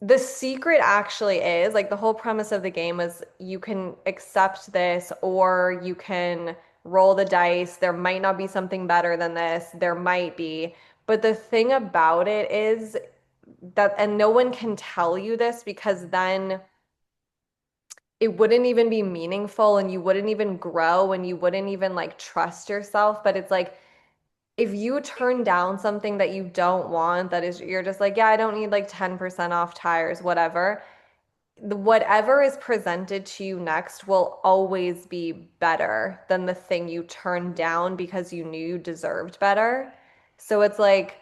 the secret actually is like the whole premise of the game is you can accept this or you can roll the dice. There might not be something better than this. There might be. But the thing about it is that, and no one can tell you this because then it wouldn't even be meaningful and you wouldn't even grow and you wouldn't even like trust yourself. But it's like, if you turn down something that you don't want, that is, you're just like, yeah, I don't need like 10% off tires, whatever. Whatever is presented to you next will always be better than the thing you turned down because you knew you deserved better. So it's like,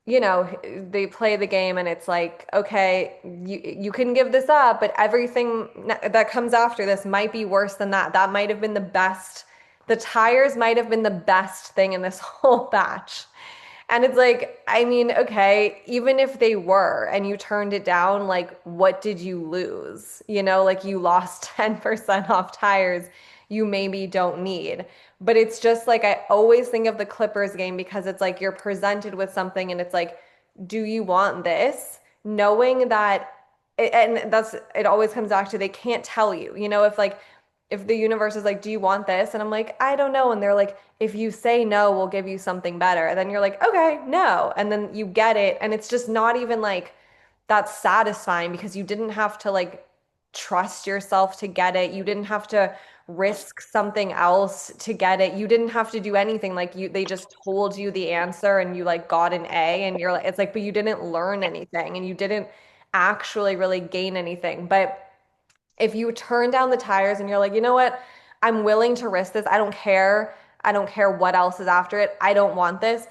they play the game and it's like, okay, you can give this up, but everything that comes after this might be worse than that. That might have been the best. The tires might have been the best thing in this whole batch. And it's like, I mean, okay, even if they were and you turned it down, like, what did you lose? Like you lost 10% off tires you maybe don't need. But it's just like, I always think of the Clippers game because it's like you're presented with something and it's like, do you want this? Knowing that, and it always comes back to they can't tell you, if the universe is like, do you want this? And I'm like, I don't know. And they're like, if you say no, we'll give you something better. And then you're like, okay, no. And then you get it. And it's just not even like that's satisfying because you didn't have to like trust yourself to get it. You didn't have to risk something else to get it. You didn't have to do anything. Like they just told you the answer and you like got an A and you're like, it's like, but you didn't learn anything and you didn't actually really gain anything. But if you turn down the tires and you're like, you know what? I'm willing to risk this. I don't care. I don't care what else is after it. I don't want this.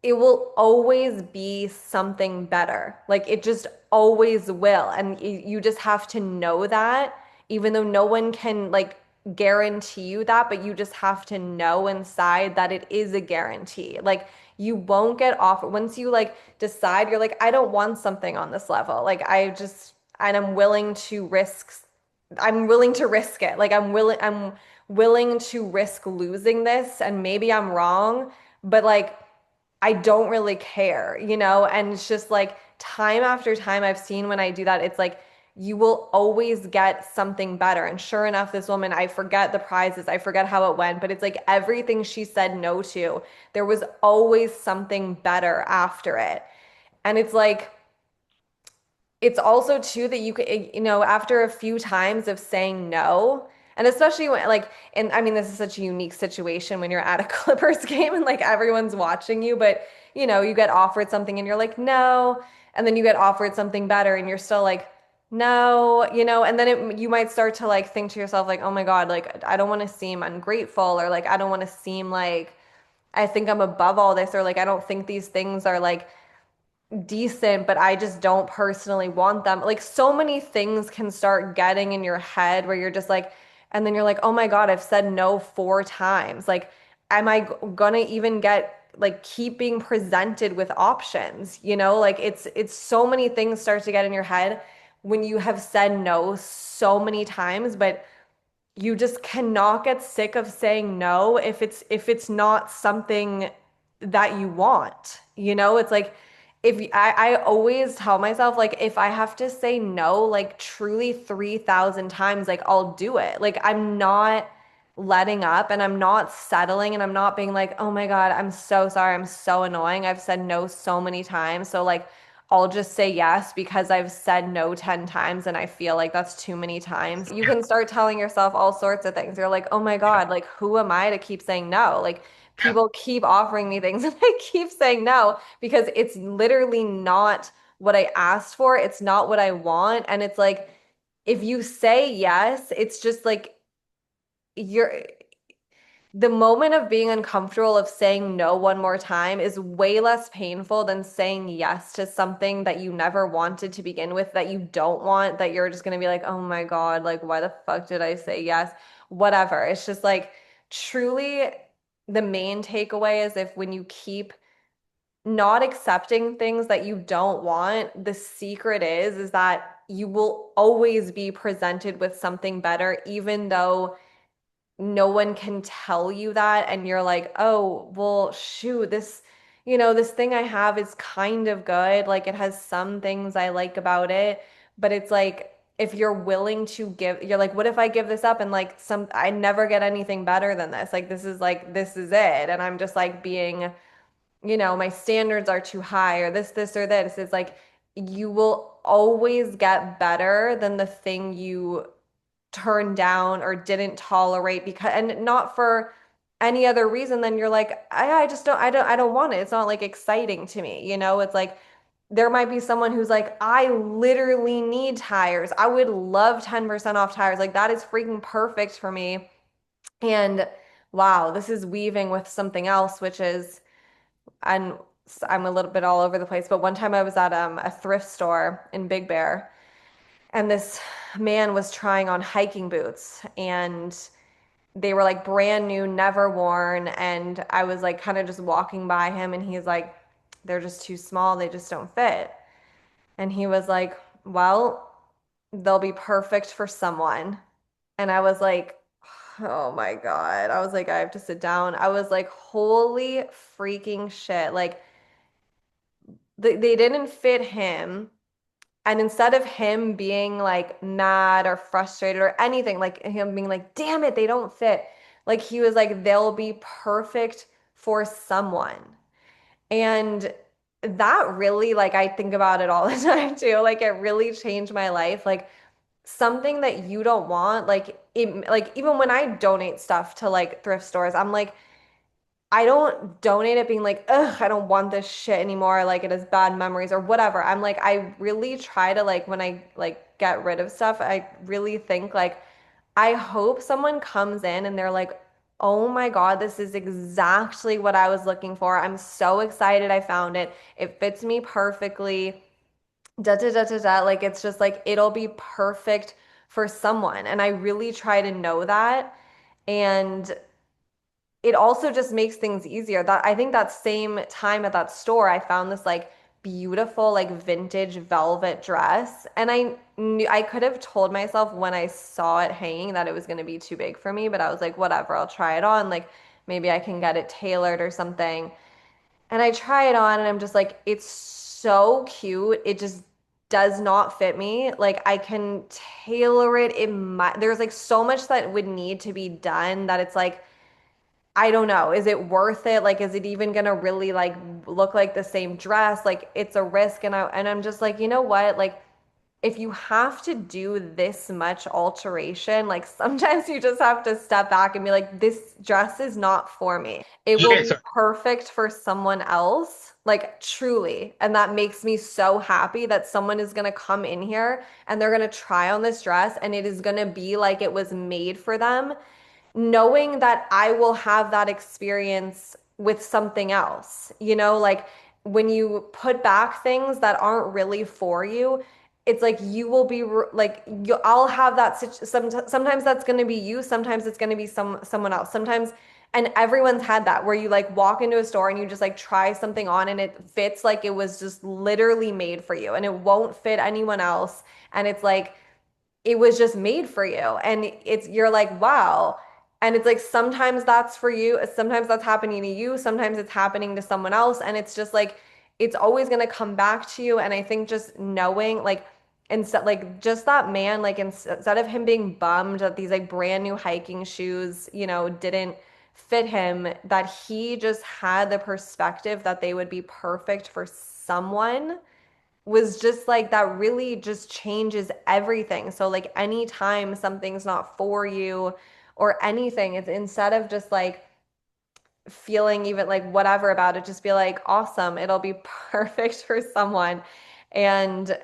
It will always be something better. Like it just always will. And you just have to know that, even though no one can like guarantee you that, but you just have to know inside that it is a guarantee. Like you won't get off once you like decide you're like, I don't want something on this level. Like and I'm willing to risk it. Like I'm willing to risk losing this and maybe I'm wrong, but like I don't really care. And it's just like time after time I've seen when I do that, it's like you will always get something better. And sure enough, this woman, I forget the prizes, I forget how it went, but it's like everything she said no to, there was always something better after it. And it's like, it's also too that after a few times of saying no, and especially when like, and I mean, this is such a unique situation when you're at a Clippers game and like everyone's watching you, but you get offered something and you're like, no, and then you get offered something better and you're still like, no, and then you might start to like think to yourself like, oh my God, like I don't want to seem ungrateful or like I don't want to seem like I think I'm above all this or like I don't think these things are like decent, but I just don't personally want them. Like so many things can start getting in your head where you're just like, and then you're like, oh my God, I've said no 4 times. Like, am I gonna even get like keep being presented with options? Like it's so many things start to get in your head when you have said no so many times, but you just cannot get sick of saying no if it's not something that you want. It's like if I always tell myself like if I have to say no like truly 3,000 times, like I'll do it. Like I'm not letting up and I'm not settling and I'm not being like, oh my God, I'm so sorry. I'm so annoying. I've said no so many times. So like I'll just say yes because I've said no 10 times and I feel like that's too many times. You can start telling yourself all sorts of things. You're like, oh my God, like who am I to keep saying no? Like people keep offering me things and I keep saying no because it's literally not what I asked for. It's not what I want. And it's like, if you say yes, it's just like you're the moment of being uncomfortable of saying no one more time is way less painful than saying yes to something that you never wanted to begin with, that you don't want, that you're just going to be like, oh my God, like, why the fuck did I say yes? Whatever. It's just like truly the main takeaway is if when you keep not accepting things that you don't want, the secret is that you will always be presented with something better, even though no one can tell you that and you're like, oh, well, shoot, this, this thing I have is kind of good. Like it has some things I like about it, but it's like if you're willing to give, you're like, what if I give this up and like I never get anything better than this? Like this is it. And I'm just like being, my standards are too high or this or this. It's like you will always get better than the thing you turned down or didn't tolerate because and not for any other reason than you're like I just don't want it. It's not like exciting to me. It's like there might be someone who's like I literally need tires. I would love 10% off tires. Like that is freaking perfect for me. And wow, this is weaving with something else which is and I'm a little bit all over the place, but one time I was at a thrift store in Big Bear and this man was trying on hiking boots and they were like brand new, never worn. And I was like kind of just walking by him and he's like, they're just too small. They just don't fit. And he was like, well, they'll be perfect for someone. And I was like, oh my God. I was like, I have to sit down. I was like, holy freaking shit. Like they didn't fit him. And instead of him being like mad or frustrated or anything, like him being like, damn it, they don't fit, like he was like, they'll be perfect for someone. And that really, like, I think about it all the time too. Like, it really changed my life. Like, something that you don't want, like, even when I donate stuff to like thrift stores, I'm like, I don't donate it being like, ugh, I don't want this shit anymore. Like it has bad memories or whatever. I'm like, I really try to like when I like get rid of stuff, I really think like, I hope someone comes in and they're like, oh my God, this is exactly what I was looking for. I'm so excited I found it. It fits me perfectly. Da da da da da. Like it's just like it'll be perfect for someone. And I really try to know that. And it also just makes things easier. That I think that same time at that store, I found this like beautiful like vintage velvet dress, and I knew I could have told myself when I saw it hanging that it was going to be too big for me, but I was like, whatever, I'll try it on. Like maybe I can get it tailored or something. And I try it on, and I'm just like, it's so cute. It just does not fit me. Like I can tailor it. There's like so much that would need to be done that it's like I don't know. Is it worth it? Like, is it even gonna really like look like the same dress? Like, it's a risk, and I'm just like, you know what? Like, if you have to do this much alteration, like sometimes you just have to step back and be like, this dress is not for me. It will Okay, be so perfect for someone else, like truly. And that makes me so happy that someone is gonna come in here and they're gonna try on this dress and it is gonna be like it was made for them knowing that I will have that experience with something else. Like when you put back things that aren't really for you, it's like you will be like I'll have that sometimes that's going to be you, sometimes it's going to be someone else. Sometimes and everyone's had that where you like walk into a store and you just like try something on and it fits like it was just literally made for you and it won't fit anyone else and it's like it was just made for you and you're like wow and it's like sometimes that's for you, sometimes that's happening to you, sometimes it's happening to someone else and it's just like it's always going to come back to you. And I think just knowing like instead like just that man, like instead of him being bummed that these like brand new hiking shoes didn't fit him, that he just had the perspective that they would be perfect for someone was just like that really just changes everything. So like anytime something's not for you or anything, it's instead of just like feeling even like whatever about it, just be like, awesome, it'll be perfect for someone. And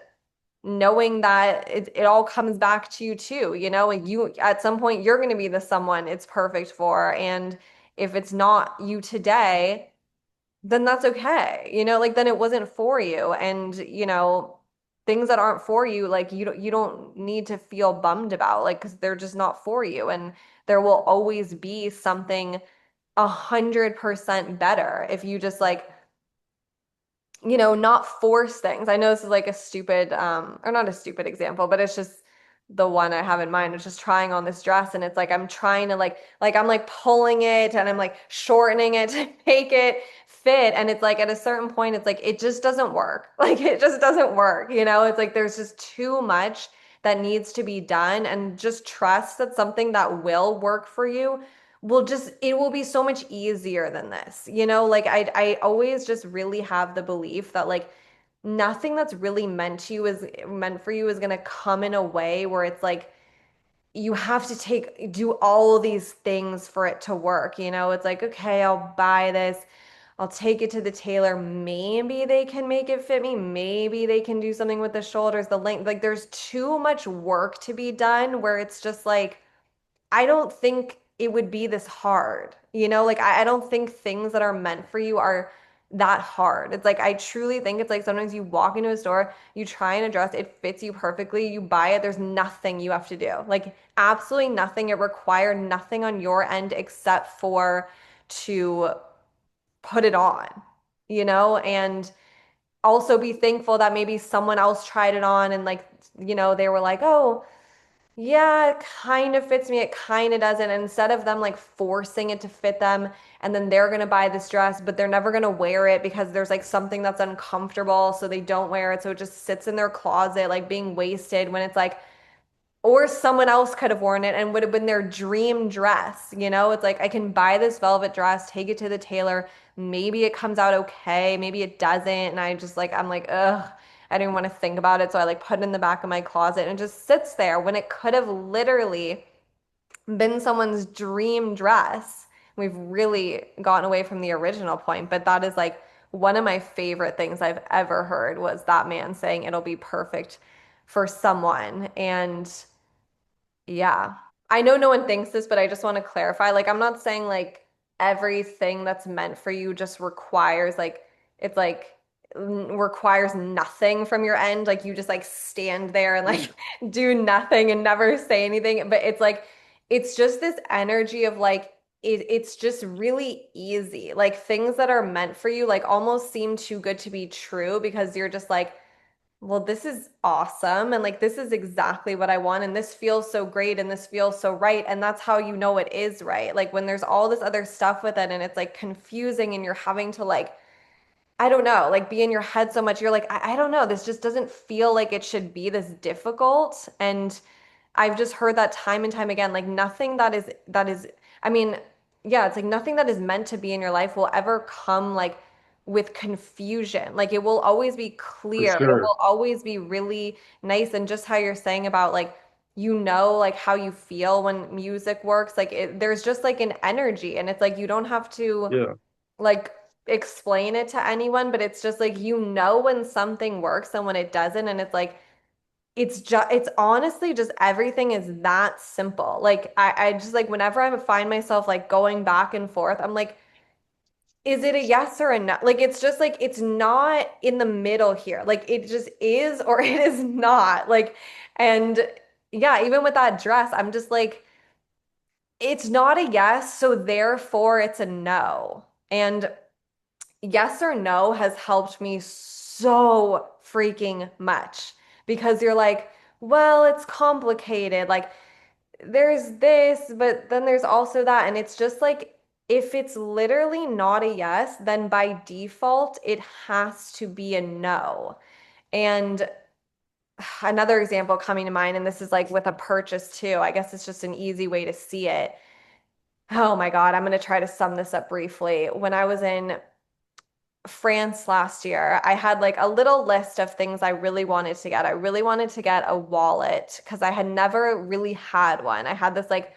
knowing that it all comes back to you too, like you at some point you're going to be the someone it's perfect for. And if it's not you today, then that's okay. Like then it wasn't for you. And, things that aren't for you, like you don't need to feel bummed about, like, because they're just not for you. And there will always be something 100% better if you just like, not force things. I know this is like a stupid, or not a stupid example, but it's just the one I have in mind. It's just trying on this dress and it's like I'm trying to like I'm like pulling it and I'm like shortening it to make it fit. And it's like at a certain point, it's like it just doesn't work. Like it just doesn't work. You know, it's like there's just too much that needs to be done. And just trust that something that will work for you will just, it will be so much easier than this. You know, like I always just really have the belief that like nothing that's really meant for you is going to come in a way where it's like you have to do all these things for it to work. You know, it's like, okay, I'll buy this. I'll take it to the tailor. Maybe they can make it fit me. Maybe they can do something with the shoulders, the length. Like there's too much work to be done where it's just like I don't think it would be this hard. You know, like I don't think things that are meant for you are that hard. It's like I truly think it's like sometimes you walk into a store, you try and a dress, it fits you perfectly, you buy it, there's nothing you have to do. Like absolutely nothing. It required nothing on your end except for to put it on, you know, and also be thankful that maybe someone else tried it on and like, you know, they were like, "Oh, yeah, it kind of fits me. It kind of doesn't." And instead of them like forcing it to fit them and then they're going to buy this dress, but they're never going to wear it because there's like something that's uncomfortable. So they don't wear it. So it just sits in their closet, like being wasted when it's like, or someone else could have worn it and would have been their dream dress. You know, it's like I can buy this velvet dress, take it to the tailor. Maybe it comes out okay, maybe it doesn't. And I just like, I'm like, ugh, I didn't want to think about it. So I like put it in the back of my closet and it just sits there when it could have literally been someone's dream dress. We've really gotten away from the original point, but that is like one of my favorite things I've ever heard was that man saying it'll be perfect for someone. And yeah. I know no one thinks this, but I just want to clarify. Like, I'm not saying like everything that's meant for you just requires like it's like requires nothing from your end. Like you just like stand there and like do nothing and never say anything. But it's like it's just this energy of like it's just really easy. Like things that are meant for you like almost seem too good to be true because you're just like well, this is awesome. And like, this is exactly what I want. And this feels so great. And this feels so right. And that's how you know it is right. Like, when there's all this other stuff with it and it's like confusing and you're having to like, I don't know, like be in your head so much, you're like, I don't know. This just doesn't feel like it should be this difficult. And I've just heard that time and time again. Like, nothing I mean, yeah, it's like nothing that is meant to be in your life will ever come like with confusion. Like it will always be For clear. It sure. will always be really nice. And just how you're saying about like, you know, like how you feel when music works, like there's just like an energy. And it's like you don't have to Yeah. like explain it to anyone, but it's just like you know when something works and when it doesn't. And it's like, it's honestly just everything is that simple. Like I just like whenever I find myself like going back and forth, I'm like, is it a yes or a no? Like it's just like it's not in the middle here. Like it just is or it is not. Like and yeah, even with that dress, I'm just like it's not a yes, so therefore it's a no. And yes or no has helped me so freaking much because you're like, well, it's complicated. Like there's this, but then there's also that. And it's just like, if it's literally not a yes, then by default, it has to be a no. And another example coming to mind, and this is like with a purchase too. I guess it's just an easy way to see it. Oh my God, I'm going to try to sum this up briefly. When I was in France last year, I had like a little list of things I really wanted to get. I really wanted to get a wallet because I had never really had one. I had this like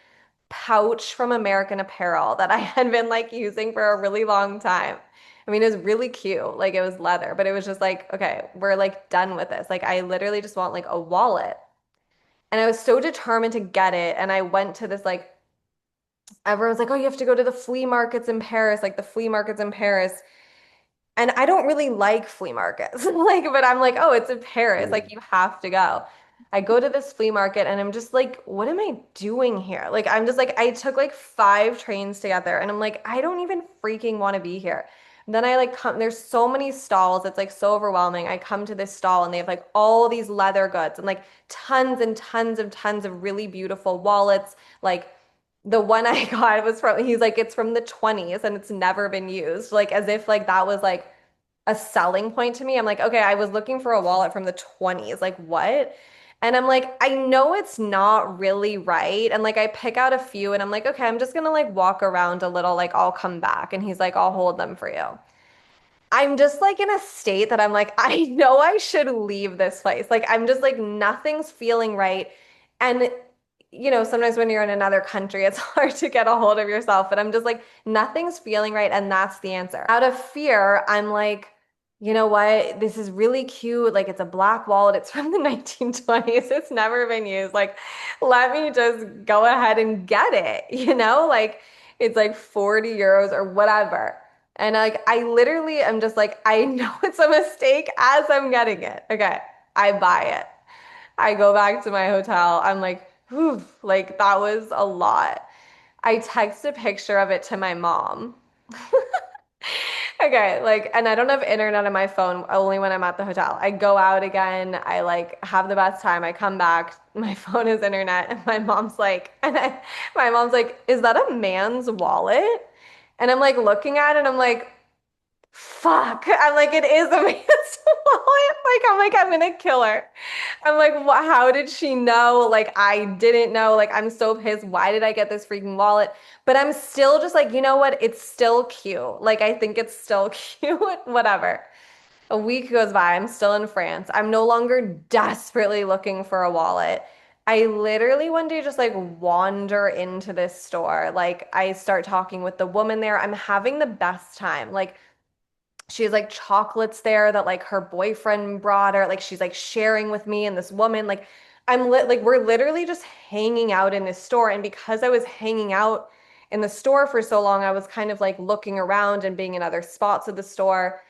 pouch from American Apparel that I had been like using for a really long time. I mean, it was really cute. Like it was leather, but it was just like, okay, we're like done with this. Like I literally just want like a wallet. And I was so determined to get it. And I went to this like, everyone's like, oh, you have to go to the flea markets in Paris, like the flea markets in Paris. And I don't really like flea markets. Like, but I'm like, oh, it's in Paris. Yeah. Like, you have to go. I go to this flea market and I'm just like, what am I doing here? Like, I'm just like, I took like 5 trains to get there and I'm like, I don't even freaking want to be here. And then I like come, there's so many stalls. It's like so overwhelming. I come to this stall and they have like all these leather goods and like tons and tons of really beautiful wallets. Like, The one I got was from, he's like, it's from the 20s and it's never been used. Like as if like that was like a selling point to me. I'm like, okay, I was looking for a wallet from the 20s. Like what? And I'm like, I know it's not really right. And like I pick out a few and I'm like, okay, I'm just gonna like walk around a little, like I'll come back. And he's like, I'll hold them for you. I'm just like in a state that I'm like, I know I should leave this place. Like, I'm just like, nothing's feeling right. And, sometimes when you're in another country, it's hard to get a hold of yourself. But I'm just like, nothing's feeling right. And that's the answer. Out of fear, I'm like, you know what? This is really cute. Like, it's a black wallet. It's from the 1920s. It's never been used. Like, let me just go ahead and get it, Like, it's like 40 euros or whatever. And like I literally am just like, I know it's a mistake as I'm getting it. Okay, I buy it. I go back to my hotel. I'm like, whew, like that was a lot. I text a picture of it to my mom. Okay, like, and I don't have internet on my phone only when I'm at the hotel. I go out again, I like have the best time. I come back, my phone is internet, and my mom's like, is that a man's wallet? And I'm like looking at it, and I'm like, fuck. I'm like, it is a man's wallet. I'm gonna kill her. I'm like, what, how did she know? Like, I didn't know. Like, I'm so pissed. Why did I get this freaking wallet? But I'm still just like, you know what? It's still cute. Like, I think it's still cute. Whatever. A week goes by. I'm still in France. I'm no longer desperately looking for a wallet. I literally one day just like wander into this store. Like, I start talking with the woman there. I'm having the best time. Like, she has like chocolates there that like her boyfriend brought her. Like she's like sharing with me and this woman. Like we're literally just hanging out in this store. And because I was hanging out in the store for so long, I was kind of like looking around and being in other spots of the store.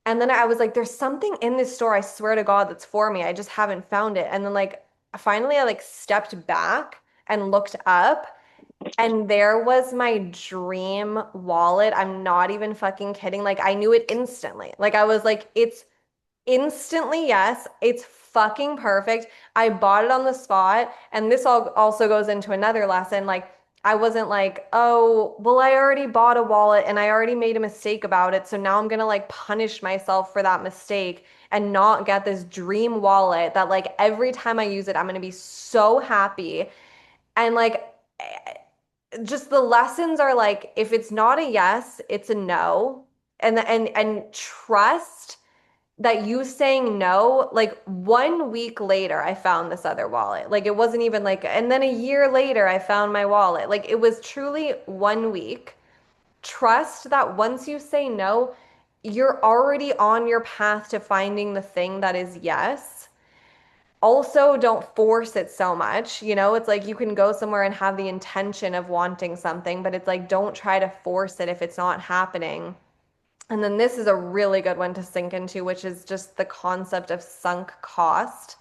And then I was like, there's something in this store, I swear to God, that's for me. I just haven't found it. And then like finally I like stepped back and looked up and there was my dream wallet. I'm not even fucking kidding. Like I knew it instantly. Like I was like, it's instantly yes. It's fucking perfect. I bought it on the spot. And this all also goes into another lesson. Like I wasn't like, oh, well, I already bought a wallet and I already made a mistake about it. So now I'm gonna like punish myself for that mistake and not get this dream wallet that like every time I use it, I'm gonna be so happy. And like just the lessons are like if it's not a yes, it's a no. And trust that you saying no, like 1 week later, I found this other wallet. Like it wasn't even like, and then a year later, I found my wallet. Like it was truly 1 week. Trust that once you say no, you're already on your path to finding the thing that is yes. Also, don't force it so much. It's like you can go somewhere and have the intention of wanting something, but it's like don't try to force it if it's not happening. And then this is a really good one to sink into, which is just the concept of sunk cost,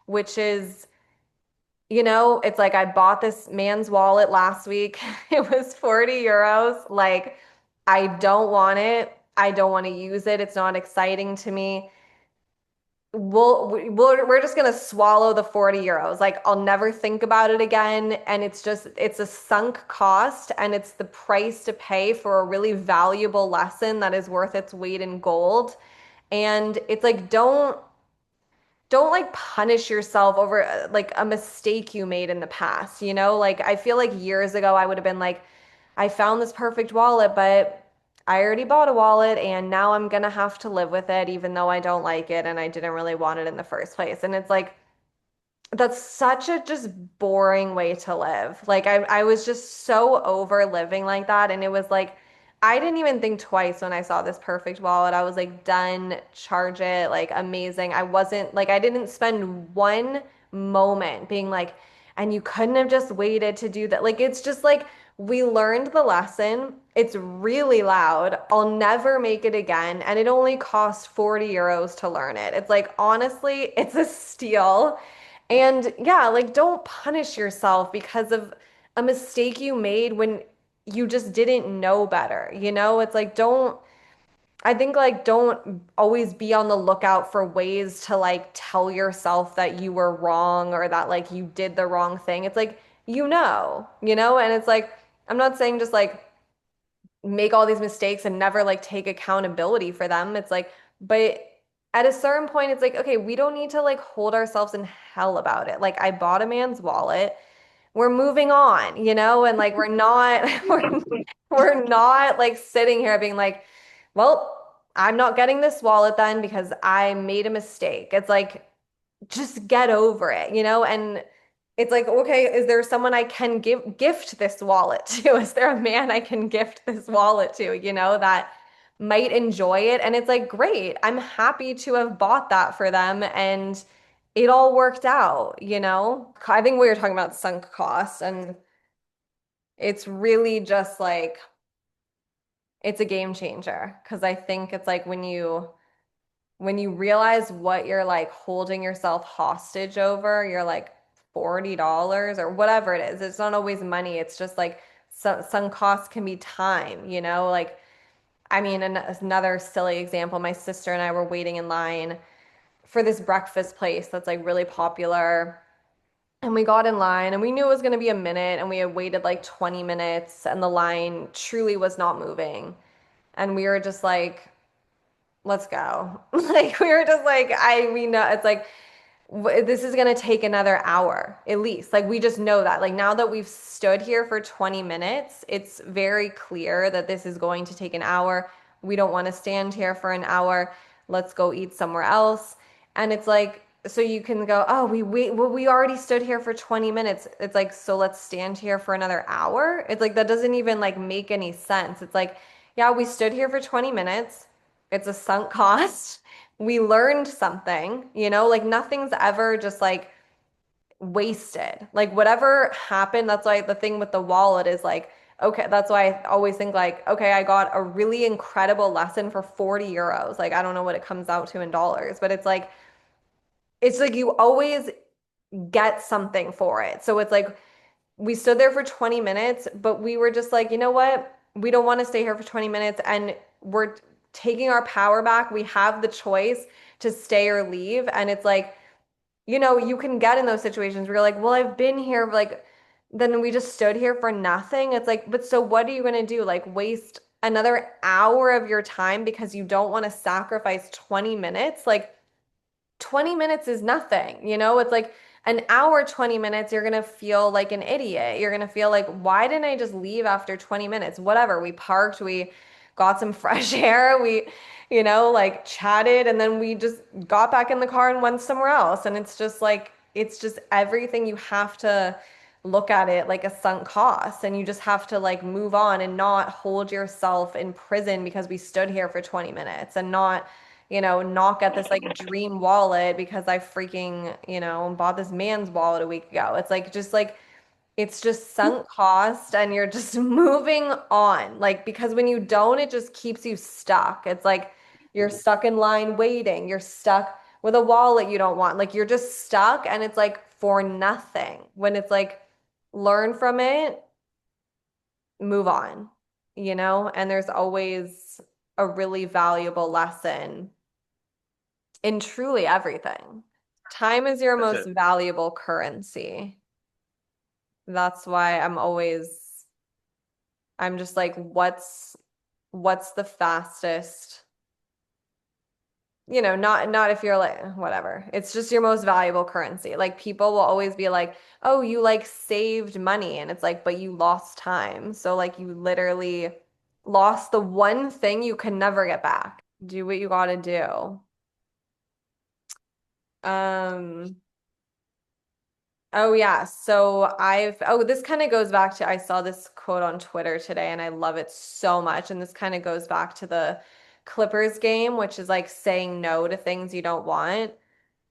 which is, it's like I bought this man's wallet last week. It was 40 euros. Like, I don't want it. I don't want to use it. It's not exciting to me. We're just gonna swallow the 40 euros. Like I'll never think about it again. And it's a sunk cost and it's the price to pay for a really valuable lesson that is worth its weight in gold. And it's like don't like punish yourself over like a mistake you made in the past, Like I feel like years ago I would have been like, I found this perfect wallet, but I already bought a wallet and now I'm gonna have to live with it even though I don't like it and I didn't really want it in the first place. And it's like that's such a just boring way to live. Like I was just so over living like that. And it was like I didn't even think twice when I saw this perfect wallet. I was like, done, charge it, like amazing. I wasn't like I didn't spend one moment being like, and you couldn't have just waited to do that. Like it's just like we learned the lesson. It's really loud. I'll never make it again. And it only cost 40 euros to learn it. It's like honestly, it's a steal. And yeah, like don't punish yourself because of a mistake you made when you just didn't know better. It's like I think like don't always be on the lookout for ways to like tell yourself that you were wrong or that like you did the wrong thing. It's like, and it's like I'm not saying just like make all these mistakes and never like take accountability for them. It's like, but at a certain point, it's like, okay, we don't need to like hold ourselves in hell about it. Like I bought a man's wallet. We're moving on, and like we're not we're not like sitting here being like, well, I'm not getting this wallet then because I made a mistake. It's like just get over it, and it's like, okay, is there someone I can gift this wallet to? Is there a man I can gift this wallet to, that might enjoy it? And it's like, great, I'm happy to have bought that for them and it all worked out. I think we were talking about sunk costs, and it's really just like it's a game changer because I think it's like when you realize what you're like holding yourself hostage over, you're like $40 or whatever it is. It's not always money. It's just like some costs can be time, like I mean, another silly example, my sister and I were waiting in line for this breakfast place that's like really popular. And we got in line and we knew it was going to be a minute and we had waited like 20 minutes and the line truly was not moving. And we were just like, let's go. Like we were just like, we know it's like this is going to take another hour at least. Like we just know that. Like now that we've stood here for 20 minutes, it's very clear that this is going to take an hour. We don't want to stand here for an hour. Let's go eat somewhere else. And it's like, so you can go, oh, well, we already stood here for 20 minutes. It's like, so let's stand here for another hour. It's like, that doesn't even like make any sense. It's like, yeah, we stood here for 20 minutes. It's a sunk cost. We learned something, like nothing's ever just like wasted. Like whatever happened, that's why the thing with the wallet is like, okay, that's why I always think like, okay, I got a really incredible lesson for 40 euros. Like I don't know what it comes out to in dollars, but it's like you always get something for it. So it's like we stood there for 20 minutes, but we were just like, you know what? We don't want to stay here for 20 minutes and we're taking our power back. We have the choice to stay or leave. And it's like, you can get in those situations where you're like, well, I've been here, like, then we just stood here for nothing. It's like, but so what are you going to do? Like, waste another hour of your time because you don't want to sacrifice 20 minutes? Like, 20 minutes is nothing, It's like an hour, 20 minutes, you're gonna feel like an idiot. You're gonna feel like, why didn't I just leave after 20 minutes? Whatever. We parked, we got some fresh air, we, like chatted, and then we just got back in the car and went somewhere else. And it's just everything you have to look at it like a sunk cost. And you just have to like move on and not hold yourself in prison because we stood here for 20 minutes and not get this like dream wallet because I freaking, bought this man's wallet a week ago. It's just sunk cost and you're just moving on. Like, because when you don't, it just keeps you stuck. It's like you're stuck in line waiting. You're stuck with a wallet you don't want. Like, you're just stuck and it's like for nothing. When it's like, learn from it, move on, and there's always a really valuable lesson in truly everything. Time is your That's most it. valuable currency. That's why I'm just like, what's the fastest, not if you're like, whatever. It's just your most valuable currency. Like people will always be like, oh, you like saved money. And it's like, but you lost time. So like you literally lost the one thing you can never get back. Do what you gotta do. Um, Oh yeah. This kind of goes back to, I saw this quote on Twitter today and I love it so much. And this kind of goes back to the Clippers game, which is like saying no to things you don't want.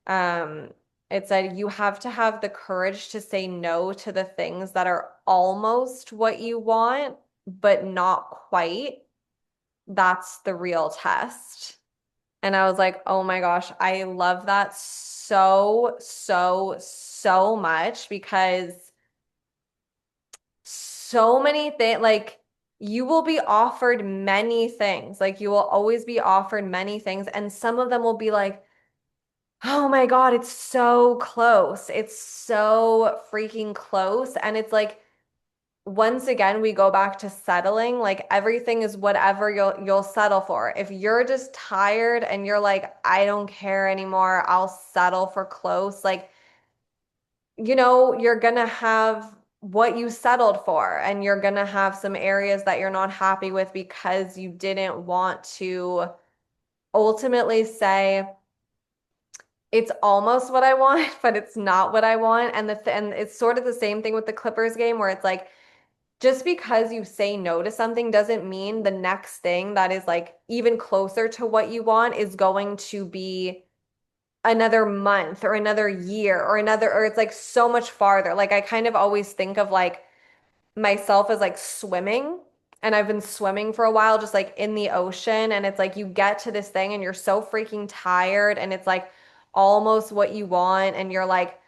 Um, it said you have to have the courage to say no to the things that are almost what you want, but not quite. That's the real test. And I was like, oh my gosh, I love that so, so, so much because so many things, like you will be offered many things. Like you will always be offered many things. And some of them will be like, oh my God, it's so close. It's so freaking close. And it's like, once again, we go back to settling. Like everything is whatever you'll settle for. If you're just tired and you're like, I don't care anymore, I'll settle for close. Like, you're gonna have what you settled for, and you're gonna have some areas that you're not happy with because you didn't want to ultimately say, it's almost what I want, but it's not what I want. And it's sort of the same thing with the Clippers game where it's like, just because you say no to something doesn't mean the next thing that is like even closer to what you want is going to be another month or another year or another, or it's like so much farther. Like I kind of always think of like myself as like swimming. And I've been swimming for a while, just like in the ocean. And it's like you get to this thing and you're so freaking tired and it's like almost what you want. And you're like,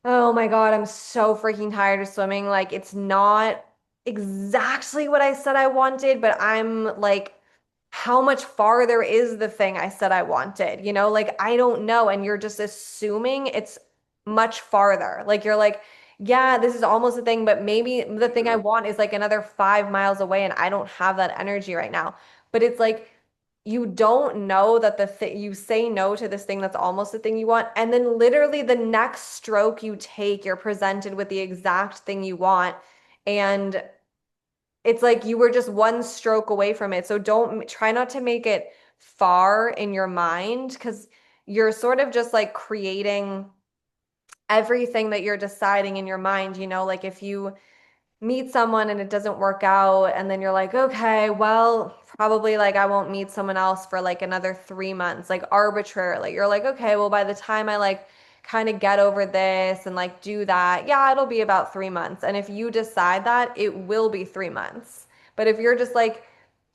oh my God, I'm so freaking tired of swimming. Like, it's not exactly what I said I wanted, but I'm like, how much farther is the thing I said I wanted? Like, I don't know. And you're just assuming it's much farther. Like, you're like, yeah, this is almost a thing, but maybe the thing I want is like another 5 miles away, and I don't have that energy right now. But it's like, you don't know that you say no to this thing that's almost the thing you want, and then literally the next stroke you take, you're presented with the exact thing you want, and it's like you were just one stroke away from it. So don't try not to make it far in your mind because you're sort of just like creating everything that you're deciding in your mind, like if you meet someone and it doesn't work out and then you're like, okay, well, probably like I won't meet someone else for like another 3 months, like arbitrarily. You're like, okay, well, by the time I like kind of get over this and like do that, yeah, it'll be about 3 months. And if you decide that, it will be 3 months. But if you're just like,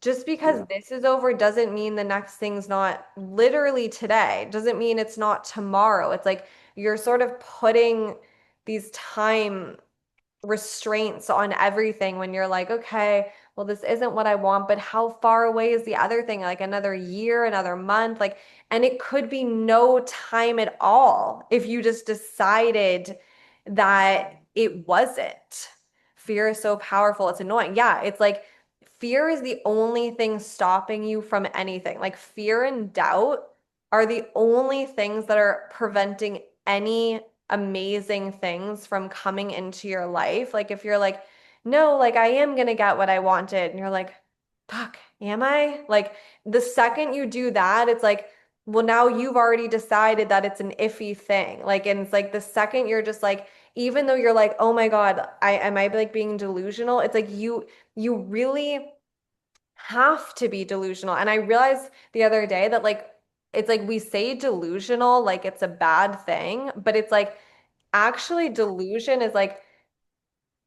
just because Yeah. this is over doesn't mean the next thing's not literally today, doesn't mean it's not tomorrow. It's like you're sort of putting these time restraints on everything when you're like, okay, well, this isn't what I want, but how far away is the other thing? Like another year, another month, like, and it could be no time at all if you just decided that it wasn't. Fear is so powerful. It's annoying. Yeah, it's like fear is the only thing stopping you from anything. Like fear and doubt are the only things that are preventing any amazing things from coming into your life. Like if you're like, no, like I am gonna get what I wanted, and you're like, fuck, am I? Like the second you do that, it's like, well, now you've already decided that it's an iffy thing. Like, and it's like the second you're just like, even though you're like, oh my God, I like being delusional? It's like you really have to be delusional. And I realized the other day that like it's like we say delusional like it's a bad thing, but it's like actually delusion is like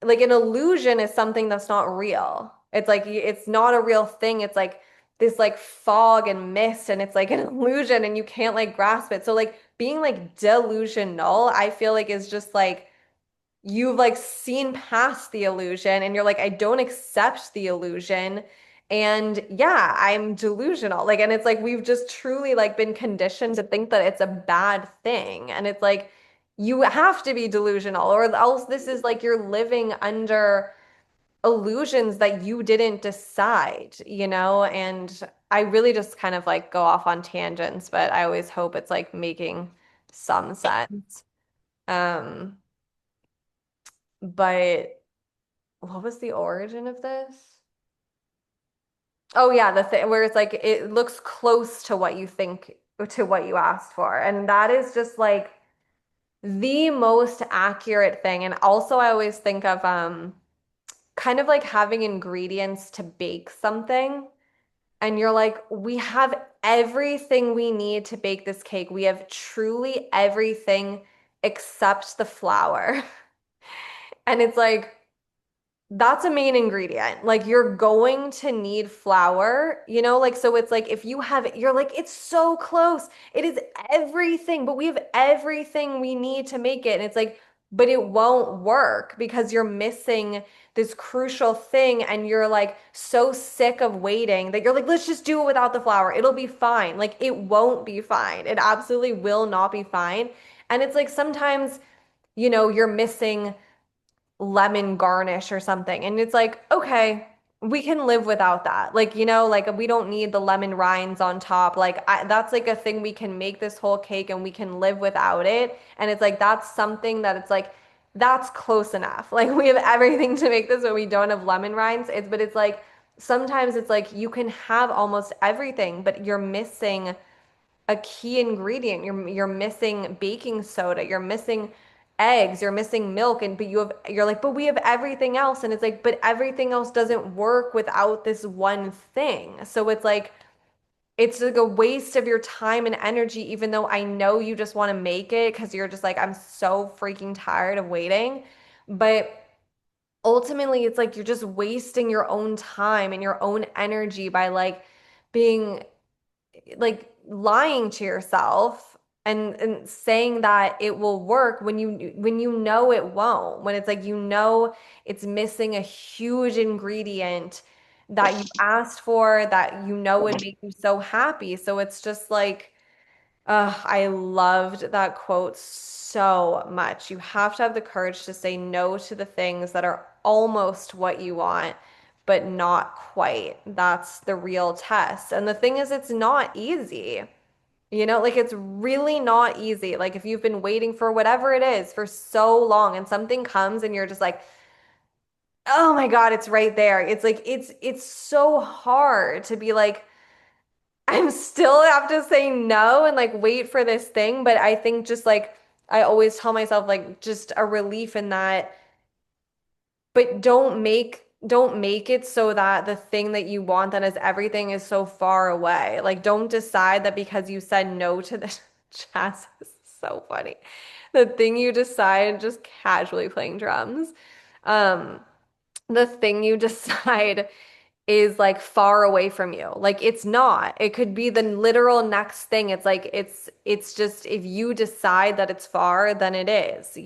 an illusion is something that's not real. It's like it's not a real thing. It's like this like fog and mist and it's like an illusion and you can't like grasp it. So like being like delusional, I feel like is just like you've like seen past the illusion and you're like, I don't accept the illusion. And yeah, I'm delusional. Like, and it's like we've just truly like been conditioned to think that it's a bad thing. And it's like you have to be delusional, or else this is like you're living under illusions that you didn't decide, And I really just kind of like go off on tangents, but I always hope it's like making some sense. Um, but what was the origin of this? Oh yeah, the thing where it's like it looks close to what you think to what you asked for. And that is just like the most accurate thing. And also I always think of kind of like having ingredients to bake something. And you're like, we have everything we need to bake this cake. We have truly everything except the flour. And it's like that's a main ingredient. Like you're going to need flour, like so it's like if you have it, you're like, it's so close. It is everything, but we have everything we need to make it. And it's like, but it won't work because you're missing this crucial thing and you're like so sick of waiting that you're like, let's just do it without the flour. It'll be fine. Like it won't be fine. It absolutely will not be fine. And it's like sometimes, you're missing lemon garnish or something. And it's like, okay, we can live without that. Like, like we don't need the lemon rinds on top. Like that's like a thing we can make this whole cake and we can live without it. And it's like that's something that it's like that's close enough. Like we have everything to make this, but we don't have lemon rinds. It's like sometimes it's like you can have almost everything, but you're missing a key ingredient. You're missing baking soda, you're missing eggs, you're missing milk, and but you're like, but we have everything else. And it's like, but everything else doesn't work without this one thing. So it's like a waste of your time and energy, even though I know you just want to make it because you're just like, I'm so freaking tired of waiting. But ultimately, it's like you're just wasting your own time and your own energy by like being like lying to yourself and saying that it will work when you know it won't, when it's like it's missing a huge ingredient that you asked for, that would make you so happy. So it's just like I loved that quote so much. You have to have the courage to say no to the things that are almost what you want, but not quite. That's the real test. And the thing is, it's not easy. Like it's really not easy. Like if you've been waiting for whatever it is for so long and something comes and you're just like, oh my God, it's right there. It's like it's so hard to be like, I'm still have to say no and like wait for this thing. But I think just like I always tell myself like just a relief in that, but don't make it so that the thing that you want that is everything is so far away. Like don't decide that because you said no to the jazz is so funny. The thing you decide just casually playing drums. Um, the thing you decide is like far away from you. Like it's not. It could be the literal next thing. It's like it's just if you decide that it's far, then it is.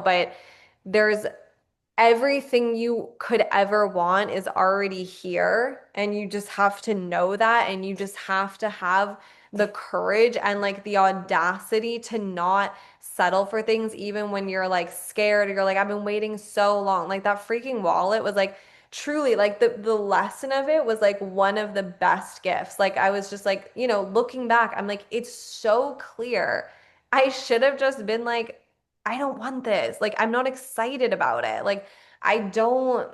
But there's everything you could ever want is already here, and you just have to know that, and you just have to have the courage and like the audacity to not settle for things even when you're like scared or you're like I've been waiting so long. Like that freaking wallet was like truly like the lesson of it was like one of the best gifts. Like I was just like, looking back, I'm like it's so clear. I should have just been like I don't want this. Like, I'm not excited about it. Like, I don't,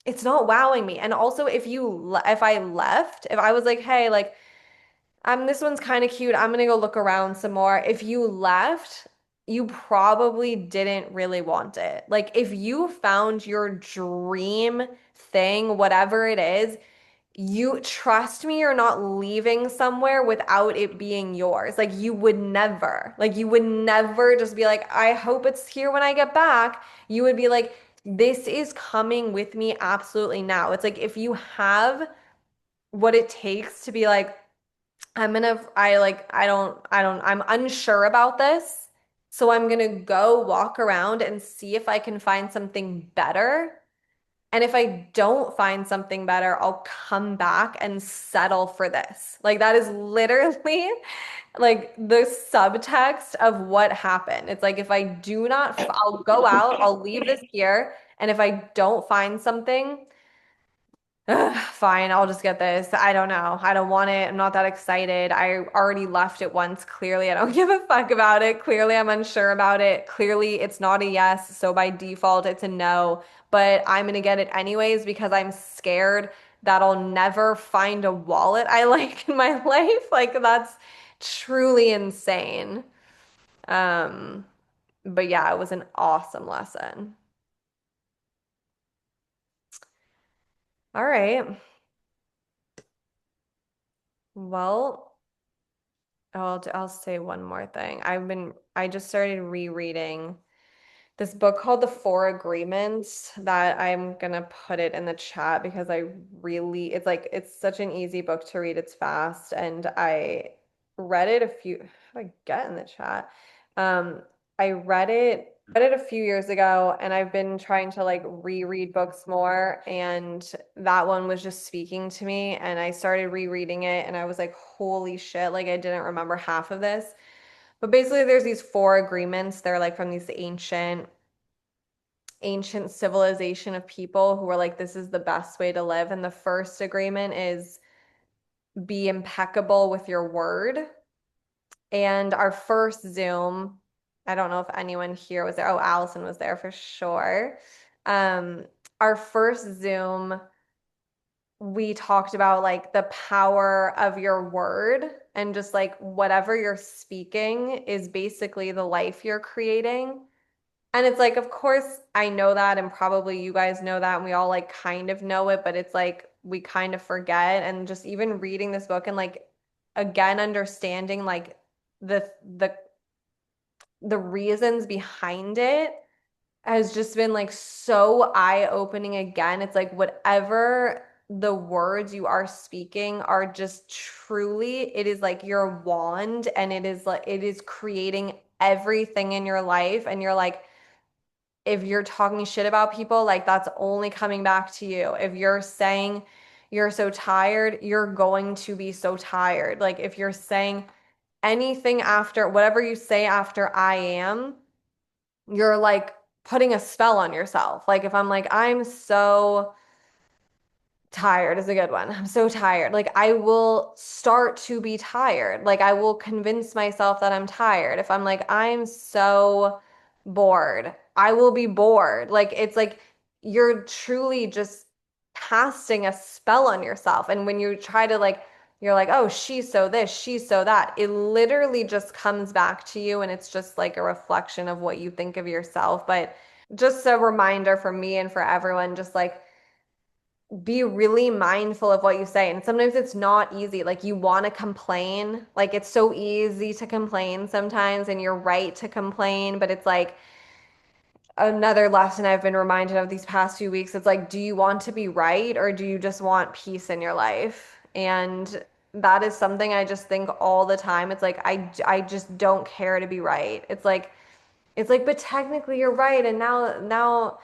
it's not wowing me. And also, if I left, if I was like, hey, like, this one's kind of cute. I'm gonna go look around some more. If you left, you probably didn't really want it. Like, if you found your dream thing, whatever it is, you trust me, you're not leaving somewhere without it being yours. Like you would never just be like, I hope it's here when I get back. You would be like, this is coming with me absolutely now. It's like if you have what it takes to be like, I'm unsure about this. So I'm gonna go walk around and see if I can find something better. And if I don't find something better, I'll come back and settle for this. Like that is literally like the subtext of what happened. It's like if I do not, I'll go out, I'll leave this here, and if I don't find something, ugh, fine, I'll just get this. I don't know. I don't want it. I'm not that excited. I already left it once. Clearly, I don't give a fuck about it. Clearly, I'm unsure about it. Clearly, it's not a yes. So by default, it's a no. But I'm gonna get it anyways because I'm scared that I'll never find a wallet I like in my life. Like that's truly insane. Um, but yeah, it was an awesome lesson. All right. Well. I'll say one more thing. I just started rereading this book called The Four Agreements that I'm gonna put it in the chat because it's like it's such an easy book to read. It's fast and I read it how do I get in the chat? Um, I read it a few years ago and I've been trying to like reread books more and that one was just speaking to me and I started rereading it and I was like, holy shit, like I didn't remember half of this. But basically there's these four agreements. They're like from these ancient ancient civilization of people who were like, this is the best way to live. And the first agreement is be impeccable with your word. And our first Zoom, I don't know if anyone here was there. Oh, Allison was there for sure. Um, our first Zoom, we talked about like the power of your word and just like whatever you're speaking is basically the life you're creating. And it's like, of course, I know that, and probably you guys know that, and we all like kind of know it, but it's like we kind of forget. And just even reading this book and like again understanding like the the the reasons behind it has just been like so eye-opening again. It's like whatever the words you are speaking are just truly, it is like your wand and it is like it is creating everything in your life. And you're like, if you're talking shit about people, like that's only coming back to you. If you're saying you're so tired, you're going to be so tired. Like if you're saying anything after whatever you say after I am, you're like putting a spell on yourself. Like if I'm like, I'm so tired is a good one. I'm so tired. Like I will start to be tired. Like I will convince myself that I'm tired. If I'm like, I'm so bored, I will be bored. Like it's like you're truly just casting a spell on yourself. And when you try to like, you're like, oh, she's so this, she's so that. It literally just comes back to you and it's just like a reflection of what you think of yourself. But just a reminder for me and for everyone, just like be really mindful of what you say. And sometimes it's not easy. Like you want to complain. Like it's so easy to complain sometimes, and you're right to complain. But it's like another lesson I've been reminded of these past few weeks. It's like, do you want to be right or do you just want peace in your life? And that is something I just think all the time. It's like, I just don't care to be right. It's like, but technically you're right. And now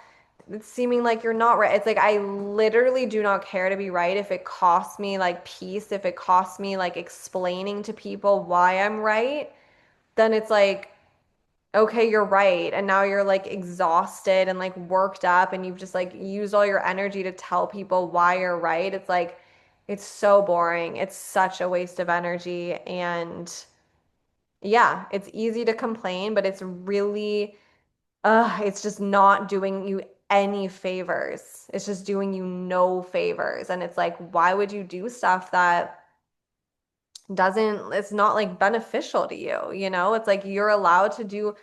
it's seeming like you're not right. It's like I literally do not care to be right if it costs me like peace, if it costs me like explaining to people why I'm right, then it's like, okay, you're right. And now you're like exhausted and like worked up and you've just like used all your energy to tell people why you're right. It's like, it's so boring. It's such a waste of energy. And yeah, it's easy to complain, but it's really it's just not doing you any favors. It's just doing you no favors. And it's like, why would you do stuff that it's not like beneficial to you, you know? It's like you're allowed to do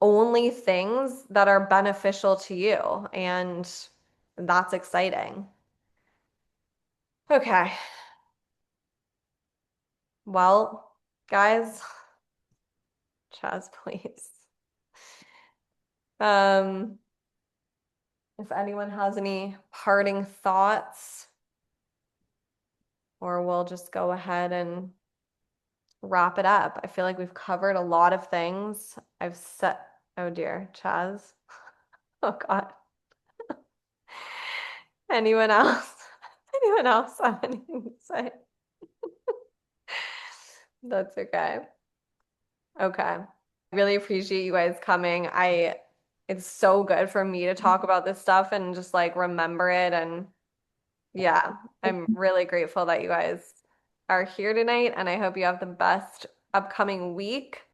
only things that are beneficial to you. And that's exciting. Okay. Well, guys, Chaz, please. Um, if anyone has any parting thoughts, or we'll just go ahead and wrap it up. I feel like we've covered a lot of things. I've set, oh dear, Chaz. Oh God. Anyone else? Anyone else have anything to say? That's okay. Okay. Really appreciate you guys coming. It's so good for me to talk about this stuff and just like remember it. And yeah, I'm really grateful that you guys are here tonight. And I hope you have the best upcoming week.